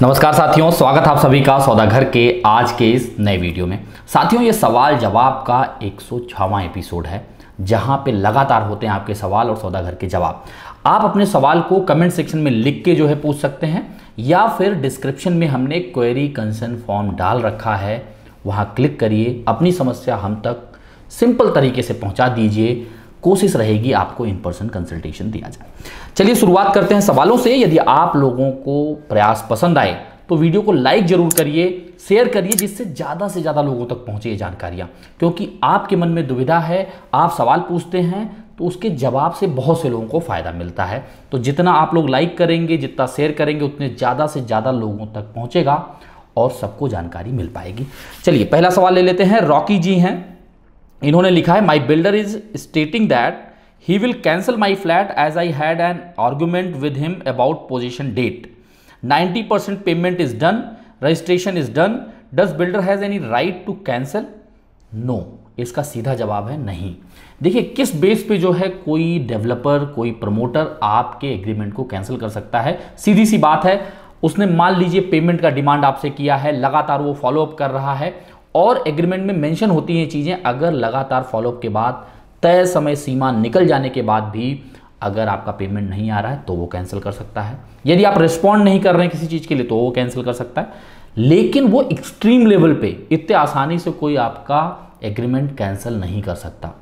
नमस्कार साथियों, स्वागत आप सभी का सौदा घर के आज के इस नए वीडियो में। साथियों, ये सवाल जवाब का 106वां एपिसोड है, जहां पे लगातार होते हैं आपके सवाल और सौदा घर के जवाब। आप अपने सवाल को कमेंट सेक्शन में लिख के जो है पूछ सकते हैं, या फिर डिस्क्रिप्शन में हमने क्वेरी कंसर्न फॉर्म डाल रखा है, वहां क्लिक करिए, अपनी समस्या हम तक सिंपल तरीके से पहुंचा दीजिए। कोशिश रहेगी आपको इन पर्सन कंसल्टेशन दिया जाए। चलिए शुरुआत करते हैं सवालों से। यदि आप लोगों को प्रयास पसंद आए तो वीडियो को लाइक जरूर करिए, शेयर करिए, जिससे ज़्यादा से ज़्यादा लोगों तक पहुंचे ये जानकारियां। क्योंकि आपके मन में दुविधा है, आप सवाल पूछते हैं तो उसके जवाब से बहुत से लोगों को फ़ायदा मिलता है। तो जितना आप लोग लाइक करेंगे, जितना शेयर करेंगे, उतने ज़्यादा से ज़्यादा लोगों तक पहुँचेगा और सबको जानकारी मिल पाएगी। चलिए पहला सवाल ले लेते हैं। रॉकी जी हैं, इन्होंने लिखा है, my builder is stating that he will cancel my flat as I had an argument with him about possession date. 90% payment is done, registration is done, does builder has any right to cancel? No, इसका सीधा जवाब है नहीं। देखिए, किस base पे जो है कोई डेवलपर, कोई प्रमोटर आपके एग्रीमेंट को कैंसिल कर सकता है? सीधी सी बात है, उसने मान लीजिए पेमेंट का डिमांड आपसे किया है, लगातार वो फॉलोअप कर रहा है और एग्रीमेंट में मेंशन होती हैं चीज़ें। अगर लगातार फॉलोअप के बाद तय समय सीमा निकल जाने के बाद भी अगर आपका पेमेंट नहीं आ रहा है तो वो कैंसिल कर सकता है। यदि आप रिस्पॉन्ड नहीं कर रहे हैं किसी चीज़ के लिए तो वो कैंसिल कर सकता है। लेकिन वो एक्सट्रीम लेवल पे इतने आसानी से कोई आपका एग्रीमेंट कैंसिल नहीं कर सकता।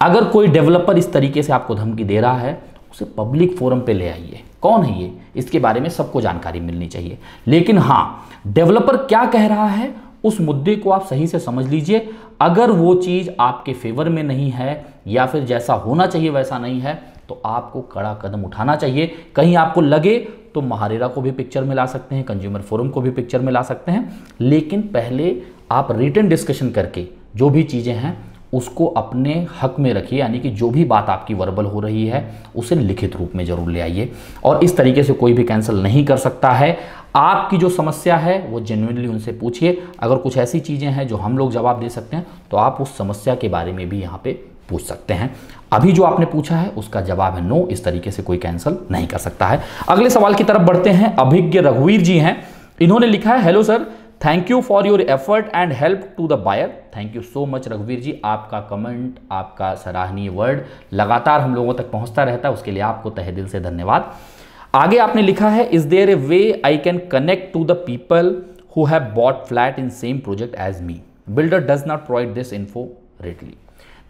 अगर कोई डेवलपर इस तरीके से आपको धमकी दे रहा है, उसे पब्लिक फोरम पे ले आइए। कौन है ये, इसके बारे में सबको जानकारी मिलनी चाहिए। लेकिन हाँ, डेवलपर क्या कह रहा है उस मुद्दे को आप सही से समझ लीजिए। अगर वो चीज़ आपके फेवर में नहीं है या फिर जैसा होना चाहिए वैसा नहीं है तो आपको कड़ा कदम उठाना चाहिए। कहीं आपको लगे तो महारेरा को भी पिक्चर में ला सकते हैं, कंज्यूमर फोरम को भी पिक्चर में ला सकते हैं। लेकिन पहले आप रिटन डिस्कशन करके जो भी चीज़ें हैं उसको अपने हक में रखिए, यानी कि जो भी बात आपकी वर्बल हो रही है उसे लिखित रूप में जरूर ले आइए। और इस तरीके से कोई भी कैंसिल नहीं कर सकता है। आपकी जो समस्या है वो जेन्युइनली उनसे पूछिए। अगर कुछ ऐसी चीज़ें हैं जो हम लोग जवाब दे सकते हैं तो आप उस समस्या के बारे में भी यहाँ पे पूछ सकते हैं। अभी जो आपने पूछा है उसका जवाब है नो, इस तरीके से कोई कैंसिल नहीं कर सकता है। अगले सवाल की तरफ बढ़ते हैं। अभिज्ञ रघुवीर जी हैं, इन्होंने लिखा है, hello sir, thank you for your effort and help to the buyer. Thank you so much रघुवीर जी, आपका कमेंट, आपका सराहनीय वर्ड लगातार हम लोगों तक पहुंचता रहता है, उसके लिए आपको तहे दिल से धन्यवाद। आगे आपने लिखा है, is there a way I can connect to the people who have bought flat in same project as me? Builder does not provide this info readily.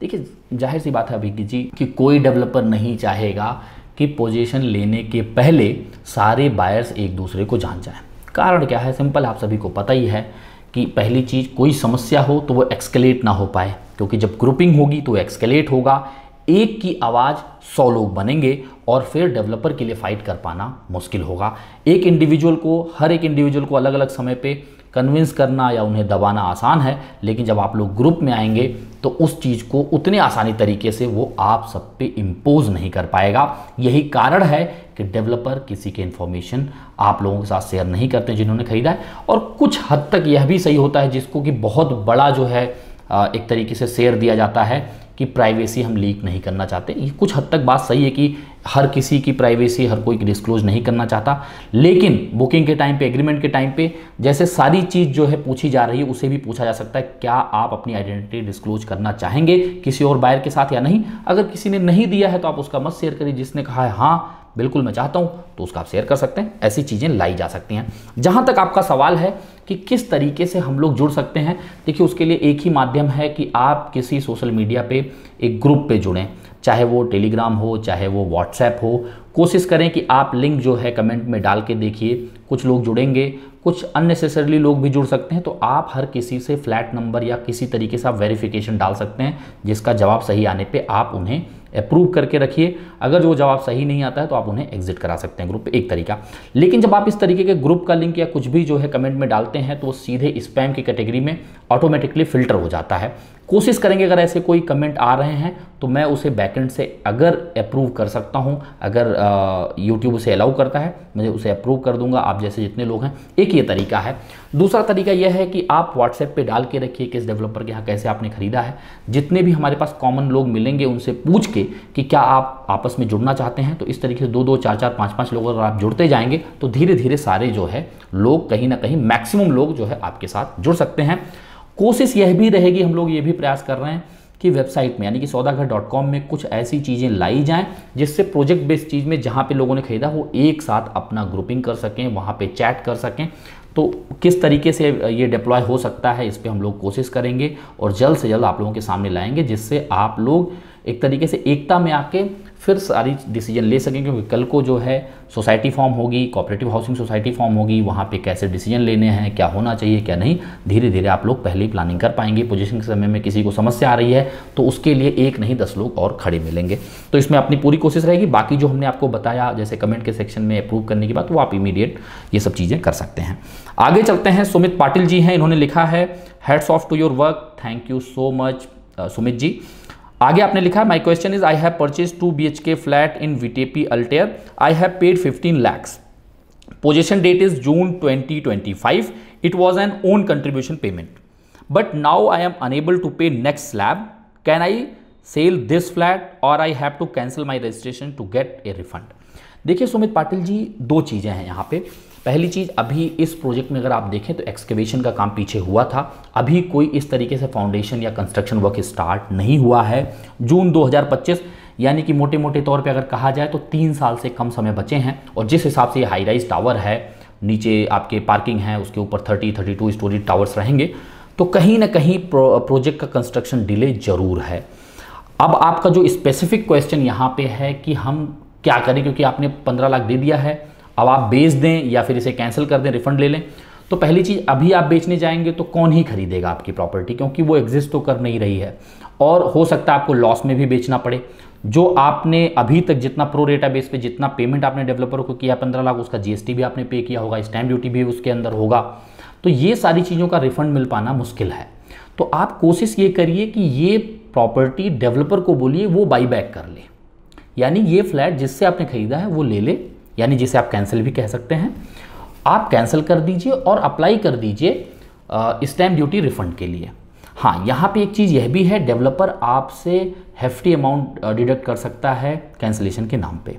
देखिए, जाहिर सी बात है अभिज्ञ जी कि कोई डेवलपर नहीं चाहेगा कि पोजीशन लेने के पहले सारे बायर्स एक दूसरे को जान जाएं। कारण क्या है? सिंपल, आप सभी को पता ही है कि पहली चीज़, कोई समस्या हो तो वो एक्सकेलेट ना हो पाए, क्योंकि जब ग्रुपिंग होगी तो एक्सकेलेट होगा। एक की आवाज़ 100 लोग बनेंगे और फिर डेवलपर के लिए फाइट कर पाना मुश्किल होगा। एक इंडिविजुअल को, हर एक इंडिविजुअल को अलग अलग समय पे कन्विंस करना या उन्हें दबाना आसान है, लेकिन जब आप लोग ग्रुप में आएंगे तो उस चीज़ को उतने आसानी तरीके से वो आप सब पे इम्पोज नहीं कर पाएगा। यही कारण है कि डेवलपर किसी के इन्फॉर्मेशन आप लोगों के साथ शेयर नहीं करते जिन्होंने खरीदा है। और कुछ हद तक यह भी सही होता है जिसको कि बहुत बड़ा जो है एक तरीके से शेयर दिया जाता है कि प्राइवेसी हम लीक नहीं करना चाहते। ये कुछ हद तक बात सही है कि हर किसी की प्राइवेसी हर कोई डिस्क्लोज नहीं करना चाहता, लेकिन बुकिंग के टाइम पे, एग्रीमेंट के टाइम पे जैसे सारी चीज़ जो है पूछी जा रही है, उसे भी पूछा जा सकता है, क्या आप अपनी आइडेंटिटी डिस्क्लोज करना चाहेंगे किसी और बायर के साथ या नहीं? अगर किसी ने नहीं दिया है तो आप उसका मत शेयर करिए। जिसने कहा है हाँ बिल्कुल मैं चाहता हूँ, तो उसका आप शेयर कर सकते हैं। ऐसी चीज़ें लाई जा सकती हैं। जहाँ तक आपका सवाल है कि किस तरीके से हम लोग जुड़ सकते हैं, देखिए उसके लिए एक ही माध्यम है कि आप किसी सोशल मीडिया पे एक ग्रुप पे जुड़ें, चाहे वो टेलीग्राम हो, चाहे वो व्हाट्सएप हो। कोशिश करें कि आप लिंक जो है कमेंट में डाल के देखिए, कुछ लोग जुड़ेंगे, कुछ अननेसेसरली लोग भी जुड़ सकते हैं। तो आप हर किसी से फ्लैट नंबर या किसी तरीके से आप वेरिफिकेशन डाल सकते हैं, जिसका जवाब सही आने पे आप उन्हें अप्रूव करके रखिए। अगर जो जवाब सही नहीं आता है तो आप उन्हें एग्जिट करा सकते हैं ग्रुप पे, एक तरीका। लेकिन जब आप इस तरीके के ग्रुप का लिंक या कुछ भी जो है कमेंट में डालते हैं तो वो सीधे स्पैम की कैटेगरी में ऑटोमेटिकली फिल्टर हो जाता है। कोशिश करेंगे अगर ऐसे कोई कमेंट आ रहे हैं तो मैं उसे बैकएंड से अगर अप्रूव कर सकता हूं, अगर यूट्यूब उसे अलाउ करता है मैं उसे अप्रूव कर दूंगा, आप जैसे जितने लोग हैं। एक ये तरीका है। दूसरा तरीका यह है कि आप व्हाट्सएप पे डाल के रखिए किस डेवलपर के यहाँ कैसे आपने खरीदा है। जितने भी हमारे पास कॉमन लोग मिलेंगे उनसे पूछ के कि क्या आप आपस में जुड़ना चाहते हैं, तो इस तरीके से 2-2, 4-4, 5-5 लोग अगर आप जुड़ते जाएंगे तो धीरे धीरे सारे जो है लोग कहीं ना कहीं मैक्सिमम लोग जो है आपके साथ जुड़ सकते हैं। कोशिश यह भी रहेगी, हम लोग ये भी प्रयास कर रहे हैं कि वेबसाइट में यानी कि saudaghar.com में कुछ ऐसी चीज़ें लाई जाएं जिससे प्रोजेक्ट बेस्ड चीज़ में जहाँ पे लोगों ने खरीदा वो एक साथ अपना ग्रुपिंग कर सकें, वहाँ पे चैट कर सकें। तो किस तरीके से ये डिप्लॉय हो सकता है इस पर हम लोग कोशिश करेंगे और जल्द से जल्द आप लोगों के सामने लाएंगे, जिससे आप लोग एक तरीके से एकता में आके फिर सारी डिसीजन ले सकें। क्योंकि कल को जो है सोसाइटी फॉर्म होगी, कोऑपरेटिव हाउसिंग सोसाइटी फॉर्म होगी, वहाँ पे कैसे डिसीजन लेने हैं, क्या होना चाहिए क्या नहीं, धीरे धीरे आप लोग पहले ही प्लानिंग कर पाएंगे। पोजीशन के समय में किसी को समस्या आ रही है तो उसके लिए एक नहीं 10 लोग और खड़े मिलेंगे। तो इसमें अपनी पूरी कोशिश रहेगी। बाकी जो हमने आपको बताया जैसे कमेंट के सेक्शन में अप्रूव करने की बात, वो आप इमीडिएट ये सब चीज़ें कर सकते हैं। आगे चलते हैं। सुमित पाटिल जी हैं, इन्होंने लिखा है hats off to your work, thank you so much Sumit ji. आगे आपने लिखा my question is I have purchase 2 BHK flat in VTP Altair, I have paid 15 lakhs, possession date is June 2025, it was an own contribution payment, but now I am unable to pay next slab, can I sell this flat or I have to cancel my registration to get A refund. देखिए सुमित पाटिल जी, दो चीज़ें हैं यहाँ पे। पहली चीज़, अभी इस project में अगर आप देखें तो एक्सकेवेशन का काम पीछे हुआ था, अभी कोई इस तरीके से फाउंडेशन या कंस्ट्रक्शन वर्क स्टार्ट नहीं हुआ है। जून 2025 यानी कि मोटे मोटे तौर पे अगर कहा जाए तो 3 साल से कम समय बचे हैं। और जिस हिसाब से ये हाई राइज टावर है, नीचे आपके पार्किंग है, उसके ऊपर 30-32 स्टोरी टावर्स रहेंगे, तो कहीं ना कहीं प्रोजेक्ट का कंस्ट्रक्शन डिले जरूर है। अब आपका जो स्पेसिफिक क्वेश्चन यहाँ पे है कि हम क्या करें, क्योंकि आपने 15 लाख दे दिया है, अब आप बेच दें या फिर इसे कैंसिल कर दें, रिफंड ले लें। तो पहली चीज़, अभी आप बेचने जाएंगे तो कौन ही खरीदेगा आपकी प्रॉपर्टी, क्योंकि वो एग्जिस्ट तो कर नहीं रही है और हो सकता है आपको लॉस में भी बेचना पड़े। जो आपने अभी तक जितना प्रो रेटा बेस पे जितना पेमेंट आपने डेवलपर को किया 15 लाख, उसका GST भी आपने पे किया होगा, स्टैम्प ड्यूटी भी उसके अंदर होगा, तो ये सारी चीज़ों का रिफंड मिल पाना मुश्किल है। तो आप कोशिश ये करिए कि ये प्रॉपर्टी डेवलपर को बोलिए वो बाई बैक कर ले, यानी ये फ्लैट जिससे आपने खरीदा है वो ले ले, यानी जिसे आप कैंसिल भी कह सकते हैं, आप कैंसिल कर दीजिए और अप्लाई कर दीजिए स्टैम्प ड्यूटी रिफंड के लिए। हाँ, यहाँ पे एक चीज़ यह भी है, डेवलपर आपसे हेफ्टी अमाउंट डिडक्ट कर सकता है कैंसिलेशन के नाम पे।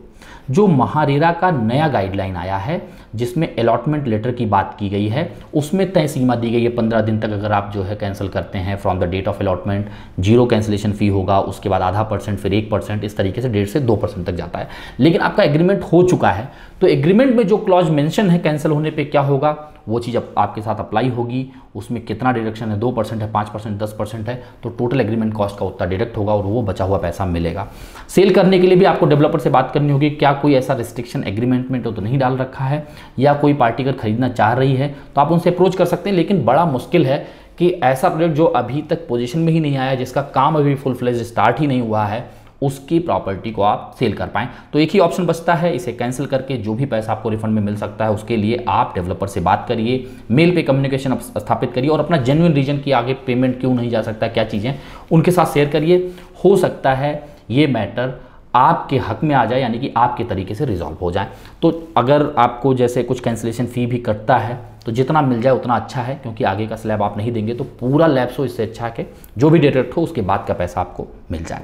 जो महारेरा का नया गाइडलाइन आया है जिसमें अलॉटमेंट लेटर की बात की गई है, उसमें तय सीमा दी गई है 15 दिन तक अगर आप जो है कैंसिल करते हैं from the date of allotment, 0 cancellation fee होगा, उसके बाद आधा %, फिर 1%, इस तरीके से 1.5 से 2% तक जाता है। लेकिन आपका एग्रीमेंट हो चुका है तो एग्रीमेंट में जो क्लॉज मेंशन है कैंसिल होने पे क्या होगा, वो चीज़ अब आपके साथ अप्लाई होगी। उसमें कितना डिडक्शन है, 2% है, 5%, 10% है, तो टोटल एग्रीमेंट कॉस्ट का उतना डिडक्ट होगा और वो बचा हुआ पैसा मिलेगा। सेल करने के लिए भी आपको डेवलपर से बात करनी होगी, क्या कोई ऐसा रिस्ट्रिक्शन एग्रीमेंट में तो नहीं डाल रखा है, या कोई पार्टी अगर खरीदना चाह रही है तो आप उनसे अप्रोच कर सकते हैं। लेकिन बड़ा मुश्किल है कि ऐसा प्रोजेक्ट जो अभी तक पोजीशन में ही नहीं आया, जिसका काम अभी फुल फ्लेज स्टार्ट ही नहीं हुआ है, उसकी प्रॉपर्टी को आप सेल कर पाएँ। तो एक ही ऑप्शन बचता है, इसे कैंसिल करके जो भी पैसा आपको रिफंड में मिल सकता है उसके लिए आप डेवलपर से बात करिए, मेल पे कम्युनिकेशन स्थापित करिए और अपना जेन्युइन रीजन की आगे पेमेंट क्यों नहीं जा सकता, क्या चीज़ें, उनके साथ शेयर करिए। हो सकता है ये मैटर आपके हक में आ जाए, यानी कि आपके तरीके से रिजॉल्व हो जाए। तो अगर आपको जैसे कुछ कैंसिलेशन फ़ी भी कटता है तो जितना मिल जाए उतना अच्छा है, क्योंकि आगे का स्लैब आप नहीं देंगे तो पूरा लैप्स हो, इससे अच्छा है कि जो भी डिडक्ट हो उसके बाद का पैसा आपको मिल जाए।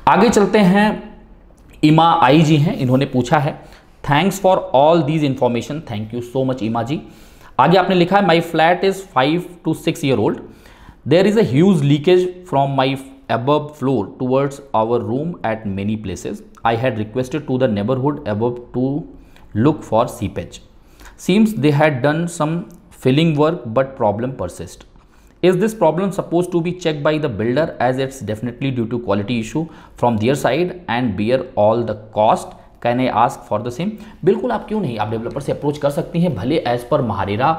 आगे चलते हैं। इमा आई जी हैं, इन्होंने पूछा है thanks for all these information, thank you so much Ima ji. आगे आपने लिखा है my flat is 5 to 6 year old, there is a huge leakage from my above floor towards our room at many places. I had requested to the neighborhood above to look for seepage. Seems they had done some filling work but problem persist. Is this problem supposed to be checked by the builder as it's definitely due to quality issue from their side and bear all the cost? Can I ask for the same? बिल्कुल आप क्यों नहीं, आप developer से approach कर सकती हैं। भले एज पर महारेरा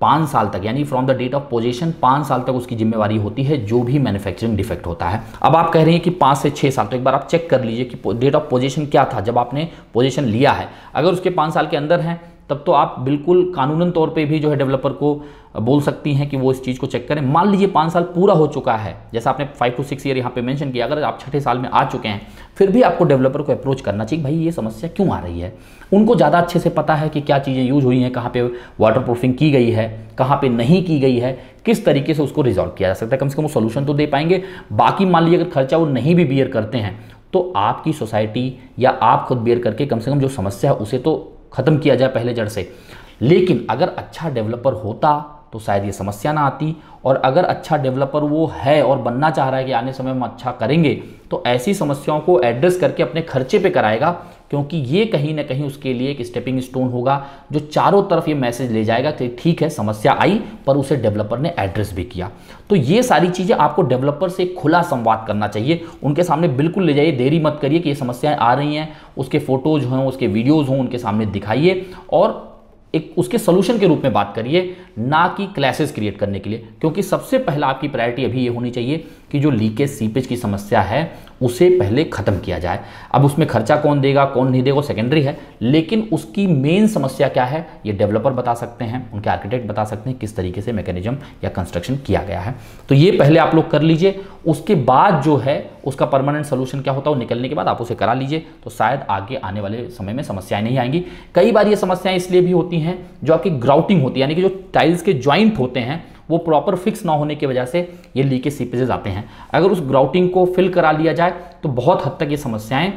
5 साल तक, यानी from the date of possession 5 साल तक उसकी जिम्मेवारी होती है जो भी मैन्युफैक्चरिंग डिफेक्ट होता है। अब आप कह रहे हैं कि 5 से 6 साल, तो एक बार आप चेक कर लीजिए कि डेट ऑफ पोजीशन क्या था जब आपने पोजीशन लिया है। अगर उसके 5 साल के अंदर हैं तब तो आप बिल्कुल कानूनन तौर पे भी जो है डेवलपर को बोल सकती हैं कि वो इस चीज़ को चेक करें। मान लीजिए 5 साल पूरा हो चुका है, जैसा आपने 5 to 6 ईयर यहाँ पे मेंशन किया, अगर आप छठे साल में आ चुके हैं फिर भी आपको डेवलपर को अप्रोच करना चाहिए, भाई ये समस्या क्यों आ रही है। उनको ज़्यादा अच्छे से पता है कि क्या चीज़ें यूज हुई हैं, कहाँ पे वाटर प्रूफिंग की गई है, कहाँ पे नहीं की गई है, किस तरीके से उसको रिजॉल्व किया जा सकता है, कम से कम वो सोल्यूशन तो दे पाएंगे। बाकी मान लीजिए अगर खर्चा वो नहीं भी बियर करते हैं तो आपकी सोसाइटी या आप खुद बियर करके कम से कम जो समस्या है उसे तो ख़त्म किया जाए पहले जड़ से। लेकिन अगर अच्छा डेवलपर होता तो शायद ये समस्या ना आती, और अगर अच्छा डेवलपर वो है और बनना चाह रहा है कि आने समय में अच्छा करेंगे तो ऐसी समस्याओं को एड्रेस करके अपने खर्चे पे कराएगा, क्योंकि ये कहीं ना कहीं उसके लिए एक स्टेपिंग स्टोन होगा जो चारों तरफ ये मैसेज ले जाएगा कि ठीक है समस्या आई पर उसे डेवलपर ने एड्रेस भी किया। तो ये सारी चीज़ें आपको डेवलपर से खुला संवाद करना चाहिए, उनके सामने बिल्कुल ले जाइए, देरी मत करिए कि ये समस्याएं आ रही हैं, उसके फोटोज हों, उसके वीडियोज़ हों, उनके सामने दिखाइए और एक उसके सोल्यूशन के रूप में बात करिए, ना कि क्लैसेस क्रिएट करने के लिए। क्योंकि सबसे पहला आपकी प्रायोरिटी अभी ये होनी चाहिए कि जो लीकेज सीपेज की समस्या है उसे पहले ख़त्म किया जाए। अब उसमें खर्चा कौन देगा कौन नहीं देगा वो सेकेंडरी है, लेकिन उसकी मेन समस्या क्या है ये डेवलपर बता सकते हैं, उनके आर्किटेक्ट बता सकते हैं किस तरीके से मैकेनिज्म या कंस्ट्रक्शन किया गया है। तो ये पहले आप लोग कर लीजिए, उसके बाद जो है उसका परमानेंट सोल्यूशन क्या होता है वो निकलने के बाद आप उसे करा लीजिए, तो शायद आगे आने वाले समय में समस्याएं नहीं आएंगी। कई बार ये समस्याएं इसलिए भी होती हैं जो आपकी ग्राउटिंग होती है, यानी कि जो टाइल्स के ज्वाइंट होते हैं वो प्रॉपर फिक्स ना होने की वजह से ये लीकेज सीपेजेस आते हैं। अगर उस ग्राउटिंग को फिल करा लिया जाए तो बहुत हद तक ये समस्याएं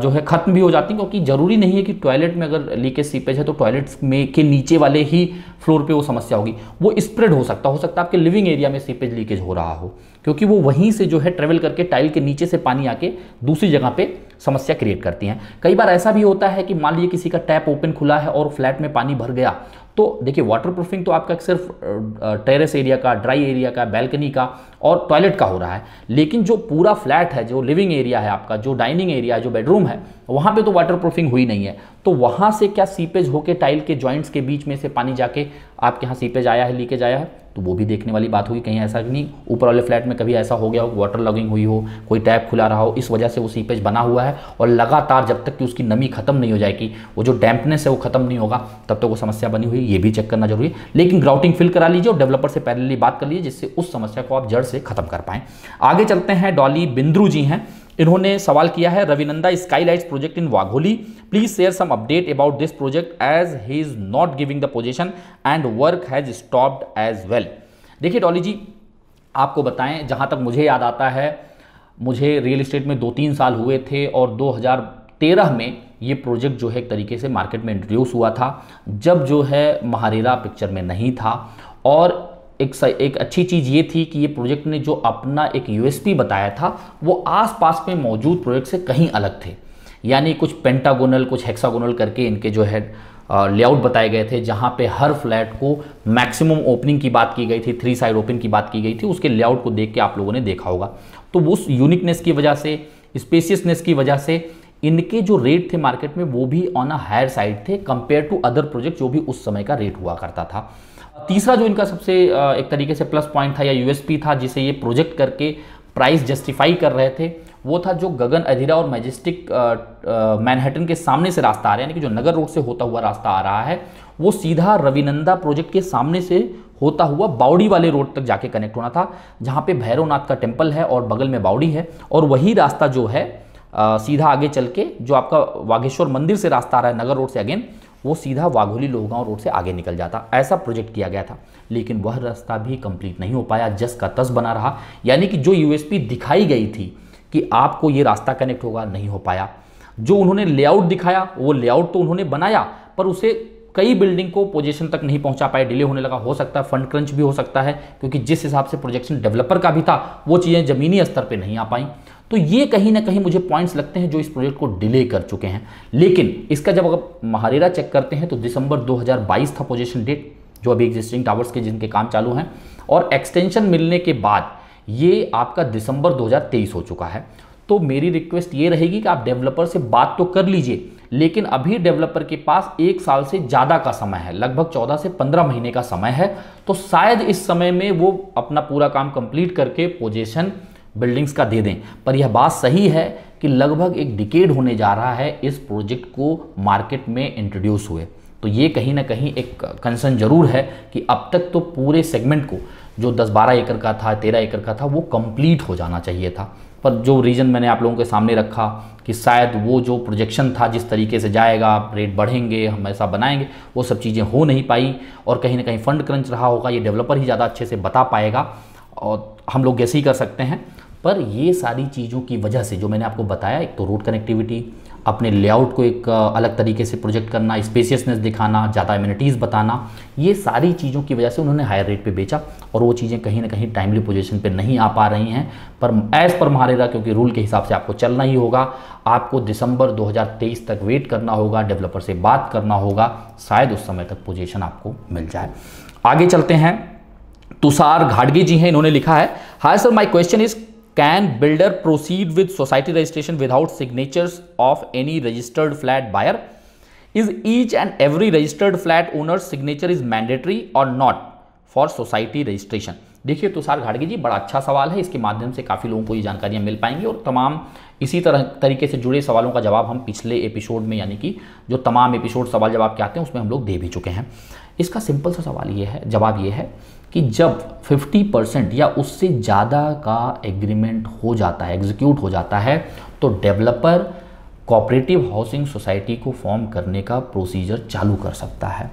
जो है खत्म भी हो जाती हैं, क्योंकि जरूरी नहीं है कि टॉयलेट में अगर लीकेज सीपेज है तो टॉयलेट्स में के नीचे वाले ही फ्लोर पे वो समस्या होगी, वो स्प्रेड हो सकता है आपके लिविंग एरिया में सीपेज लीकेज हो रहा हो, क्योंकि वो वहीं से जो है ट्रेवल करके टाइल के नीचे से पानी आके दूसरी जगह पे समस्या क्रिएट करती हैं। कई बार ऐसा भी होता है कि मान लीजिए किसी का टैप ओपन खुला है और फ्लैट में पानी भर गया, तो देखिए वाटर प्रूफिंग तो आपका सिर्फ टेरेस एरिया का, ड्राई एरिया का, बैल्कनी का और टॉयलेट का हो रहा है, लेकिन जो पूरा फ्लैट है, जो लिविंग एरिया है आपका, जो डाइनिंग एरिया, जो बेडरूम है, वहाँ पे तो वाटर प्रूफिंग हुई नहीं है, तो वहाँ से क्या सीपेज होके टाइल के जॉइंट्स के बीच में से पानी जाके आपके यहाँ सीपेज आया है, लीकेज आया है, तो वो भी देखने वाली बात होगी। कहीं ऐसा नहीं ऊपर वाले फ्लैट में कभी ऐसा हो गया हो, वाटर लॉगिंग हुई हो, कोई टैप खुला रहा हो, इस वजह से वो सीपेज बना हुआ है और लगातार जब तक कि उसकी नमी खत्म नहीं हो जाएगी, वो जो डैम्पनेस है वो खत्म नहीं होगा, तब तक वो समस्या बनी हुई है, ये भी चेक करना जरूरी है। लेकिन ग्राउटिंग फिल करा लीजिए और डेवलपर से पहले बात कर लीजिए, जिससे उस समस्या को आप जड़ से खत्म कर पाएं। आगे चलते हैं, डॉली बिंद्रू जी हैं, इन्होंने सवाल किया है, Ravinanda skylights project in Wagholi, please share some update about this project as he is not giving the possession and work has stopped as well. देखिए डॉली जी, आपको बताएं, जहां तक मुझे याद आता है, मुझे रियल एस्टेट में 2-3 साल हुए थे और 2013 में ये प्रोजेक्ट जो है एक तरीके से मार्केट में इंट्रोड्यूस हुआ था, जब जो है महारेरा पिक्चर में नहीं था। और एक अच्छी चीज़ ये थी कि ये प्रोजेक्ट ने जो अपना एक यूएसपी बताया था वो आसपास में मौजूद प्रोजेक्ट से कहीं अलग थे, यानी कुछ पेंटागोनल कुछ हेक्सागोनल करके इनके जो है लेआउट बताए गए थे, जहाँ पे हर फ्लैट को मैक्सिमम ओपनिंग की बात की गई थी, 3 साइड ओपन की बात की गई थी। उसके लेआउट को देख के आप लोगों ने देखा होगा, तो उस यूनिकनेस की वजह से, स्पेसियसनेस की वजह से इनके जो रेट थे मार्केट में वो भी ऑन अ हायर साइड थे कंपेयर टू अदर प्रोजेक्ट जो भी उस समय का रेट हुआ करता था। तीसरा जो इनका सबसे एक तरीके से प्लस पॉइंट था या यूएसपी था, जिसे ये प्रोजेक्ट करके प्राइस जस्टिफाई कर रहे थे, वो था जो गगन अधीरा और मैजेस्टिक मैनहट्टन के सामने से रास्ता आ रहा है, यानी कि जो नगर रोड से होता हुआ रास्ता आ रहा है वो सीधा रविनंदा प्रोजेक्ट के सामने से होता हुआ बावड़ी वाले रोड तक जाके कनेक्ट होना था, जहाँ पे भैरवनाथ का टेम्पल है और बगल में बावड़ी है, और वही रास्ता जो है सीधा आगे चल के जो आपका वाघेश्वर मंदिर से रास्ता आ रहा है नगर रोड से, अगेन वो सीधा वाघोली लोहगांव रोड से आगे निकल जाता। ऐसा प्रोजेक्ट किया गया था, लेकिन वह रास्ता भी कंप्लीट नहीं हो पाया, जस का तस बना रहा। यानी कि जो यूएसपी दिखाई गई थी कि आपको ये रास्ता कनेक्ट होगा, नहीं हो पाया। जो उन्होंने लेआउट दिखाया वो लेआउट तो उन्होंने बनाया, पर उसे कई बिल्डिंग को पोजीशन तक नहीं पहुंचा पाए, डिले होने लगा। हो सकता है फंड क्रंच भी हो सकता है, क्योंकि जिस हिसाब से प्रोजेक्शन डेवलपर का भी था वो चीज़ें ज़मीनी स्तर पे नहीं आ पाई। तो ये कहीं ना कहीं मुझे पॉइंट्स लगते हैं जो इस प्रोजेक्ट को डिले कर चुके हैं। लेकिन इसका जब आप महारेरा चेक करते हैं तो दिसंबर 2022 था पोजीशन डेट, जो अभी एग्जिस्टिंग टावर्स के जिनके काम चालू हैं, और एक्सटेंशन मिलने के बाद ये आपका दिसंबर 2023 हो चुका है। तो मेरी रिक्वेस्ट ये रहेगी कि आप डेवलपर से बात तो कर लीजिए, लेकिन अभी डेवलपर के पास 1 साल से ज़्यादा का समय है, लगभग 14 से 15 महीने का समय है। तो शायद इस समय में वो अपना पूरा काम कंप्लीट करके पोजीशन बिल्डिंग्स का दे दें। पर यह बात सही है कि लगभग 1 डिकेड होने जा रहा है इस प्रोजेक्ट को मार्केट में इंट्रोड्यूस हुए। तो ये कहीं ना कहीं एक कंसर्न जरूर है कि अब तक तो पूरे सेगमेंट को जो 10-12 एकड़ का था, 13 एकड़ का था, वो कंप्लीट हो जाना चाहिए था। पर जो रीज़न मैंने आप लोगों के सामने रखा कि शायद वो जो प्रोजेक्शन था जिस तरीके से जाएगा, रेट बढ़ेंगे, हम ऐसा बनाएंगे, वो सब चीज़ें हो नहीं पाई और कहीं ना कहीं फंड क्रंच रहा होगा। ये डेवलपर ही ज़्यादा अच्छे से बता पाएगा और हम लोग कैसे ही कर सकते हैं। पर ये सारी चीज़ों की वजह से जो मैंने आपको बताया, एक तो रोड कनेक्टिविटी, अपने लेआउट को एक अलग तरीके से प्रोजेक्ट करना, स्पेसियसनेस दिखाना, ज़्यादा एमिनिटीज़ बताना, ये सारी चीज़ों की वजह से उन्होंने हायर रेट पे बेचा और वो चीज़ें कहीं ना कहीं टाइमली पोजीशन पे नहीं आ पा रही हैं। पर एज़ पर महारेरा, क्योंकि रूल के हिसाब से आपको चलना ही होगा, आपको दिसंबर 2023 तक वेट करना होगा, डेवलपर से बात करना होगा, शायद उस समय तक पोजीशन आपको मिल जाए। आगे चलते हैं। तुषार घाटगे जी हैं, इन्होंने लिखा है, hi sir, my question is can builder proceed with society registration without signatures of any registered flat buyer? Is each and every registered flat owner signature is mandatory और नॉट फॉर सोसाइटी रजिस्ट्रेशन? देखिए तुषार घाटगे जी, बड़ा अच्छा सवाल है, इसके माध्यम से काफ़ी लोगों को ये जानकारियाँ मिल पाएंगी और तमाम इसी तरीके से जुड़े सवालों का जवाब हम पिछले एपिसोड में, यानी कि जो तमाम एपिसोड सवाल जवाब के आते हैं उसमें हम लोग दे भी चुके हैं। इसका सिंपल सा सवाल ये है, जवाब ये है कि जब 50% या उससे ज़्यादा का एग्रीमेंट हो जाता है, एग्जीक्यूट हो जाता है, तो डेवलपर कोऑपरेटिव हाउसिंग सोसाइटी को फॉर्म करने का प्रोसीजर चालू कर सकता है।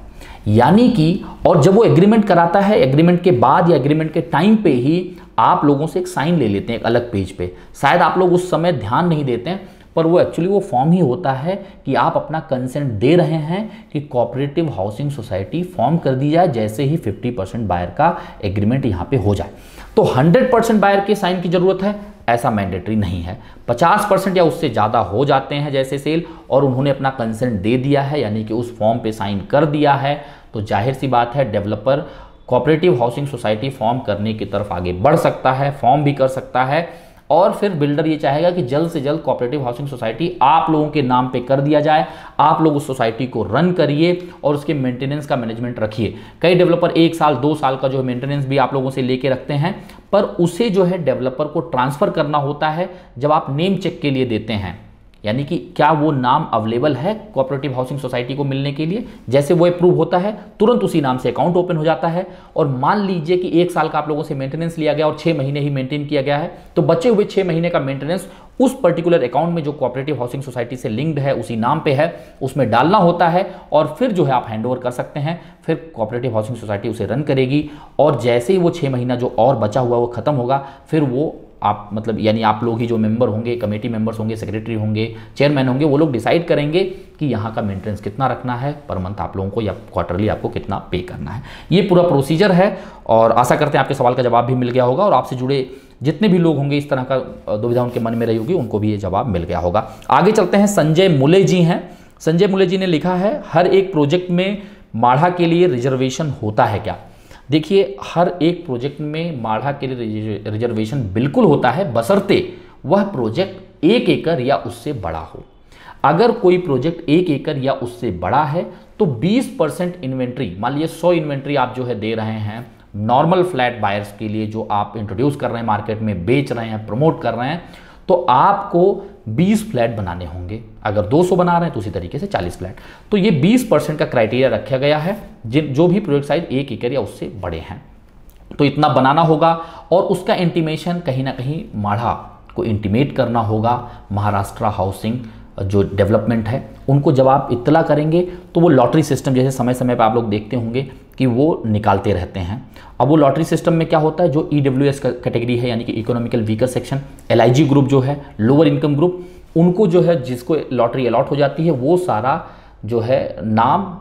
यानी कि और जब वो एग्रीमेंट कराता है, एग्रीमेंट के बाद या एग्रीमेंट के टाइम पे ही आप लोगों से एक साइन ले लेते हैं एक अलग पेज पे। शायद आप लोग उस समय ध्यान नहीं देते हैं, पर वो एक्चुअली वो फॉर्म ही होता है कि आप अपना कंसेंट दे रहे हैं कि कोऑपरेटिव हाउसिंग सोसाइटी फॉर्म कर दी जाए जैसे ही 50% बायर का एग्रीमेंट यहाँ पे हो जाए। तो 100% बायर के साइन की जरूरत है, ऐसा मैंडेटरी नहीं है। 50% या उससे ज़्यादा हो जाते हैं जैसे सेल, और उन्होंने अपना कंसेंट दे दिया है, यानी कि उस फॉर्म पे साइन कर दिया है, तो जाहिर सी बात है developer cooperative housing society form करने की तरफ आगे बढ़ सकता है, फॉर्म भी कर सकता है। और फिर बिल्डर ये चाहेगा कि जल्द से जल्द कोऑपरेटिव हाउसिंग सोसाइटी आप लोगों के नाम पे कर दिया जाए, आप लोग उस सोसाइटी को रन करिए और उसके मेंटेनेंस का मैनेजमेंट रखिए। कई डेवलपर 1 साल 2 साल का जो है मेंटेनेंस भी आप लोगों से लेके रखते हैं, पर उसे जो है डेवलपर को ट्रांसफर करना होता है जब आप नेम चेक के लिए देते हैं, यानी कि क्या वो नाम अवेलेबल है कोऑपरेटिव हाउसिंग सोसाइटी को मिलने के लिए। जैसे वो अप्रूव होता है तुरंत उसी नाम से अकाउंट ओपन हो जाता है। और मान लीजिए कि 1 साल का आप लोगों से मेंटेनेंस लिया गया और 6 महीने ही मेंटेन किया गया है, तो बचे हुए 6 महीने का मेंटेनेंस उस पर्टिकुलर अकाउंट में जो कोऑपरेटिव हाउसिंग सोसाइटी से लिंक्ड है, उसी नाम पे है, उसमें डालना होता है और फिर जो है आप हैंडओवर कर सकते हैं। फिर कोऑपरेटिव हाउसिंग सोसाइटी उसे रन करेगी और जैसे ही वो 6 महीना जो और बचा हुआ वो खत्म होगा, फिर वो आप मतलब यानी आप लोग ही जो मेंबर होंगे, कमेटी मेंबर्स होंगे, सेक्रेटरी होंगे, चेयरमैन होंगे, वो लोग डिसाइड करेंगे कि यहाँ का मेंटेनेंस कितना रखना है पर मंथ आप लोगों को, या क्वार्टरली आपको कितना पे करना है। ये पूरा प्रोसीजर है और आशा करते हैं आपके सवाल का जवाब भी मिल गया होगा और आपसे जुड़े जितने भी लोग होंगे इस तरह का दुविधा उनके मन में रही होगी, उनको भी ये जवाब मिल गया होगा। आगे चलते हैं। संजय मुले जी हैं। संजय मुले जी ने लिखा है, हर एक प्रोजेक्ट में माढ़ा के लिए रिजर्वेशन होता है क्या? देखिए, हर एक प्रोजेक्ट में माढ़ा के लिए रिजर्वेशन बिल्कुल होता है, बशर्ते वह प्रोजेक्ट 1 एकड़ या उससे बड़ा हो। अगर कोई प्रोजेक्ट 1 एकड़ या उससे बड़ा है तो 20% इन्वेंट्री, मान लीजिए 100 इन्वेंट्री आप जो है दे रहे हैं नॉर्मल फ्लैट बायर्स के लिए, जो आप इंट्रोड्यूस कर रहे हैं, मार्केट में बेच रहे हैं, प्रमोट कर रहे हैं, तो आपको 20 फ्लैट बनाने होंगे। अगर 200 बना रहे हैं तो उसी तरीके से 40 फ्लैट। तो ये 20% का क्राइटेरिया रखा गया है जो भी प्रोजेक्ट साइज 1 एकड़ या उससे बड़े हैं, तो इतना बनाना होगा और उसका इंटीमेशन कहीं ना कहीं माढ़ा को इंटीमेट करना होगा। महाराष्ट्र हाउसिंग जो डेवलपमेंट है उनको जब आप इत्तला करेंगे तो वो लॉटरी सिस्टम, जैसे समय समय पर आप लोग देखते होंगे कि वो निकालते रहते हैं। अब वो लॉटरी सिस्टम में क्या होता है, जो EWS कैटेगरी है यानी कि economical weaker section, LIG group जो है लोअर इनकम ग्रुप, उनको जो है जिसको लॉटरी अलॉट हो जाती है वो सारा जो है नाम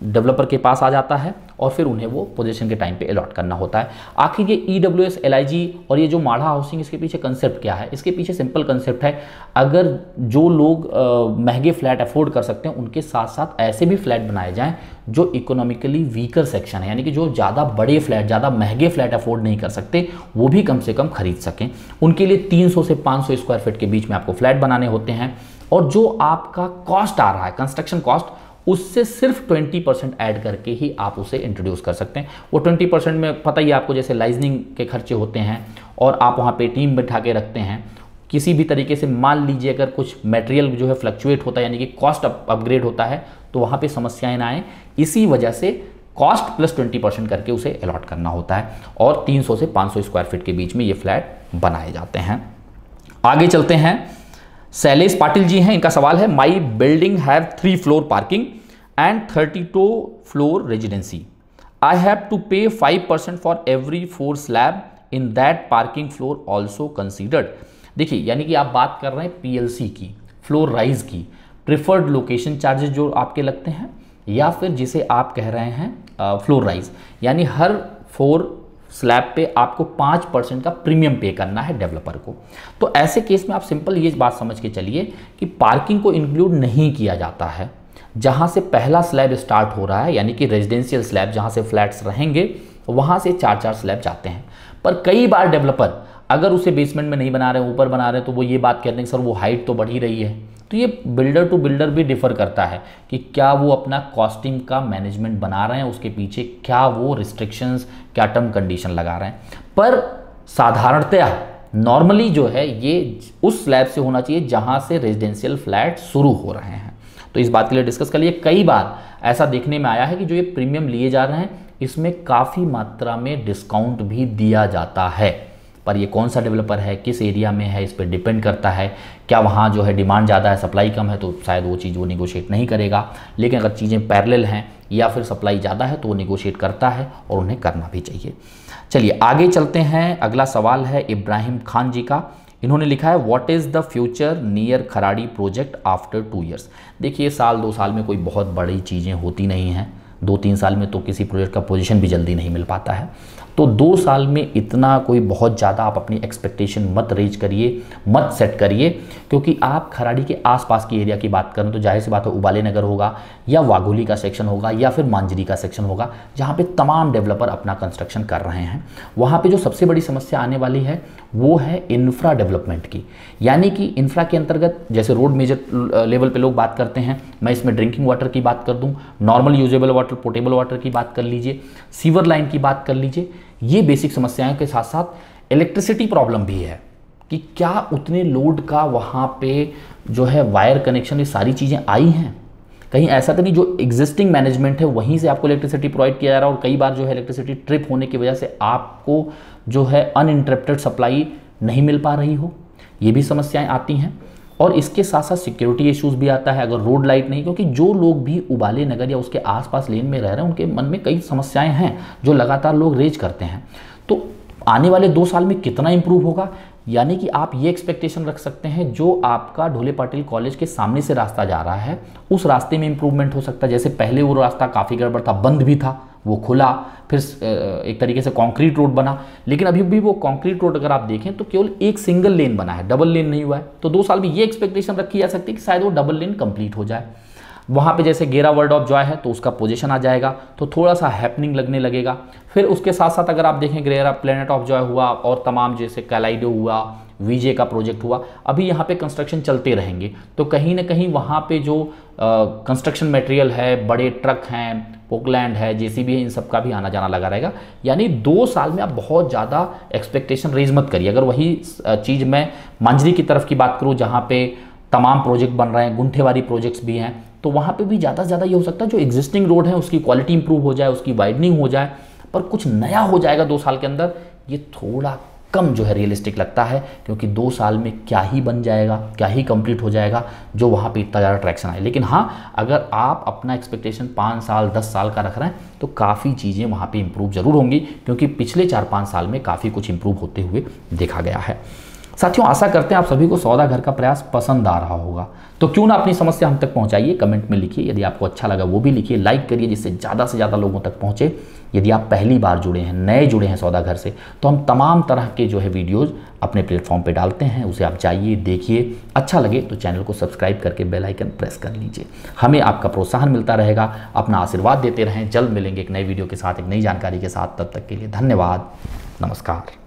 डेवलपर के पास आ जाता है और फिर उन्हें वो पोजीशन के टाइम पे अलॉट करना होता है। आखिर ये EWS, LIG और ये जो माढ़ा हाउसिंग, इसके पीछे कंसेप्ट क्या है? इसके पीछे सिंपल कंसेप्ट है, अगर जो लोग महंगे फ्लैट अफोर्ड कर सकते हैं उनके साथ साथ ऐसे भी फ्लैट बनाए जाएं जो इकोनॉमिकली वीकर सेक्शन है, यानी कि जो ज़्यादा बड़े फ्लैट, ज़्यादा महंगे फ्लैट अफोर्ड नहीं कर सकते, वो भी कम से कम खरीद सकें। उनके लिए 300 से 500 स्क्वायर फीट के बीच में आपको फ्लैट बनाने होते हैं और जो आपका कॉस्ट आ रहा है, कंस्ट्रक्शन कॉस्ट, उससे सिर्फ 20% ऐड करके ही आप उसे इंट्रोड्यूस कर सकते हैं। वो 20% में पता ही आपको, जैसे लाइजनिंग के खर्चे होते हैं और आप वहाँ पे टीम बैठा के रखते हैं, किसी भी तरीके से मान लीजिए अगर कुछ मटेरियल जो है फ्लक्चुएट होता है, यानी कि कॉस्ट अपग्रेड होता है, तो वहाँ पे समस्याएं ना आए, इसी वजह से कॉस्ट प्लस 20% करके उसे अलॉट करना होता है और 300 से 500 स्क्वायर फीट के बीच में ये फ्लैट बनाए जाते हैं। आगे चलते हैं, शैलेश पाटिल जी हैं, इनका सवाल है, my building have 3 floor parking and 32 floor residency, I have to pay 5% for every 4 slab in that parking floor also considered. देखिए, यानी कि आप बात कर रहे हैं पीएलसी की, फ्लोर राइज की, प्रिफर्ड लोकेशन चार्जेस जो आपके लगते हैं, या फिर जिसे आप कह रहे हैं फ्लोर राइज, यानी हर 4 स्लैब पे आपको 5% का प्रीमियम पे करना है डेवलपर को। तो ऐसे केस में आप सिंपल ये बात समझ के चलिए कि पार्किंग को इंक्लूड नहीं किया जाता है। जहाँ से पहला स्लैब स्टार्ट हो रहा है, यानी कि रेजिडेंशियल स्लैब जहाँ से फ्लैट्स रहेंगे, वहाँ से 4-4 स्लैब जाते हैं। पर कई बार डेवलपर अगर उसे बेसमेंट में नहीं बना रहे हैं, ऊपर बना रहे हैं, तो वो ये बात कहते हैं कि सर वो हाइट तो बढ़ ही रही है। तो ये बिल्डर टू बिल्डर भी डिफर करता है कि क्या वो अपना कॉस्टिंग का मैनेजमेंट बना रहे हैं, उसके पीछे क्या वो रिस्ट्रिक्शंस, क्या टर्म कंडीशन लगा रहे हैं। पर साधारणतया नॉर्मली जो है ये उस स्लैब से होना चाहिए जहां से रेजिडेंशियल फ्लैट शुरू हो रहे हैं। तो इस बात के लिए डिस्कस कर लिए। कई बार ऐसा देखने में आया है कि जो ये प्रीमियम लिए जा रहे हैं, इसमें काफ़ी मात्रा में डिस्काउंट भी दिया जाता है। पर ये कौन सा डेवलपर है, किस एरिया में है, इस पर डिपेंड करता है। क्या वहाँ जो है डिमांड ज़्यादा है, सप्लाई कम है, तो शायद वो चीज़ वो निगोशिएट नहीं करेगा। लेकिन अगर चीज़ें पैरेलल हैं या फिर सप्लाई ज़्यादा है, तो वो निगोशिएट करता है और उन्हें करना भी चाहिए। चलिए आगे चलते हैं। अगला सवाल है इब्राहिम खान जी का। इन्होंने लिखा है, what is the future near Kharadi project after 2 years. देखिए, 1-2 साल में कोई बहुत बड़ी चीज़ें होती नहीं हैं। 2-3 साल में तो किसी प्रोजेक्ट का पोजीशन भी जल्दी नहीं मिल पाता है। तो 2 साल में इतना कोई बहुत ज़्यादा आप अपनी एक्सपेक्टेशन मत रेज करिए, मत सेट करिए, क्योंकि आप खराड़ी के आसपास की एरिया की बात करें तो जाहिर सी बात है उबाले नगर होगा, या वाघोली का सेक्शन होगा, या फिर मांजरी का सेक्शन होगा, जहाँ पे तमाम डेवलपर अपना कंस्ट्रक्शन कर रहे हैं। वहाँ पे जो सबसे बड़ी समस्या आने वाली है वो है इंफ्रा डेवलपमेंट की। यानी कि इंफ्रा के अंतर्गत जैसे रोड मेजर लेवल पे लोग बात करते हैं, मैं इसमें ड्रिंकिंग वाटर की बात कर दूं, normal usable water, portable water की बात कर लीजिए, सीवर लाइन की बात कर लीजिए। ये बेसिक समस्याओं के साथ साथ इलेक्ट्रिसिटी प्रॉब्लम भी है कि क्या उतने लोड का वहाँ पे जो है वायर कनेक्शन, ये सारी चीज़ें आई हैं। कहीं ऐसा तो नहीं जो एग्जिस्टिंग मैनेजमेंट है वहीं से आपको इलेक्ट्रिसिटी प्रोवाइड किया जा रहा है, और कई बार जो है इलेक्ट्रिसिटी ट्रिप होने की वजह से आपको जो है अनइंटरप्टेड सप्लाई नहीं मिल पा रही हो। ये भी समस्याएं आती हैं। और इसके साथ साथ सिक्योरिटी इश्यूज भी आता है अगर रोड लाइट नहीं, क्योंकि जो लोग भी उबाले नगर या उसके आसपास लेन में रह रहे हैं उनके मन में कई समस्याएं हैं जो लगातार लोग रेज करते हैं। तो आने वाले 2 साल में कितना इंप्रूव होगा, यानी कि आप ये एक्सपेक्टेशन रख सकते हैं जो आपका ढोले पाटिल कॉलेज के सामने से रास्ता जा रहा है उस रास्ते में इंप्रूवमेंट हो सकता है। जैसे पहले वो रास्ता काफ़ी गड़बड़ था, बंद भी था, वो खुला, फिर एक तरीके से कंक्रीट रोड बना। लेकिन अभी भी वो कंक्रीट रोड अगर आप देखें तो केवल एक सिंगल लेन बना है, डबल लेन नहीं हुआ है। तो 2 साल में ये एक्सपेक्टेशन रखी जा सकती है कि शायद वो डबल लेन कंप्लीट हो जाए। वहाँ पे जैसे गेरा वर्ल्ड ऑफ जॉय है तो उसका पोजीशन आ जाएगा, तो थोड़ा सा हैपनिंग लगने लगेगा। फिर उसके साथ साथ अगर आप देखें गेरा प्लेनेट ऑफ जॉय हुआ और तमाम जैसे कैलाइडो हुआ, वीजे का प्रोजेक्ट हुआ, अभी यहाँ पे कंस्ट्रक्शन चलते रहेंगे। तो कहीं ना कहीं वहाँ पे जो कंस्ट्रक्शन मटेरियल है, बड़े ट्रक हैं, पोकलैंड है, जेसीबी है, इन सब का भी आना जाना लगा रहेगा। यानी 2 साल में आप बहुत ज़्यादा एक्सपेक्टेशन रेज मत करिए। अगर वही चीज़ मैं मांजरी की तरफ की बात करूँ जहाँ पे तमाम प्रोजेक्ट बन रहे हैं, गुंठेवारी प्रोजेक्ट्स भी हैं, तो वहाँ पे भी ज़्यादा से ज़्यादा ये हो सकता है जो एग्जिस्टिंग रोड है उसकी क्वालिटी इंप्रूव हो जाए, उसकी वाइडनिंग हो जाए, पर कुछ नया हो जाएगा 2 साल के अंदर, ये थोड़ा कम जो है रियलिस्टिक लगता है। क्योंकि 2 साल में क्या ही बन जाएगा, क्या ही कंप्लीट हो जाएगा जो वहाँ पे इतना ज़्यादा ट्रैक्शन आए। लेकिन हाँ, अगर आप अपना एक्सपेक्टेशन 5 साल 10 साल का रख रहे हैं तो काफ़ी चीज़ें वहाँ पे इंप्रूव जरूर होंगी, क्योंकि पिछले 4-5 साल में काफ़ी कुछ इंप्रूव होते हुए देखा गया है। साथियों, आशा करते हैं आप सभी को सौदा घर का प्रयास पसंद आ रहा होगा। तो क्यों ना अपनी समस्या हम तक पहुंचाइए, कमेंट में लिखिए। यदि आपको अच्छा लगा वो भी लिखिए, लाइक करिए जिससे ज़्यादा से ज़्यादा लोगों तक पहुंचे। यदि आप पहली बार जुड़े हैं, नए जुड़े हैं सौदा घर से, तो हम तमाम तरह के जो है वीडियोज़ अपने प्लेटफॉर्म पे डालते हैं, उसे आप जाइए देखिए। अच्छा लगे तो चैनल को सब्सक्राइब करके बेल आइकन प्रेस कर लीजिए। हमें आपका प्रोत्साहन मिलता रहेगा, अपना आशीर्वाद देते रहें। जल्द मिलेंगे एक नई वीडियो के साथ, एक नई जानकारी के साथ। तब तक के लिए धन्यवाद, नमस्कार।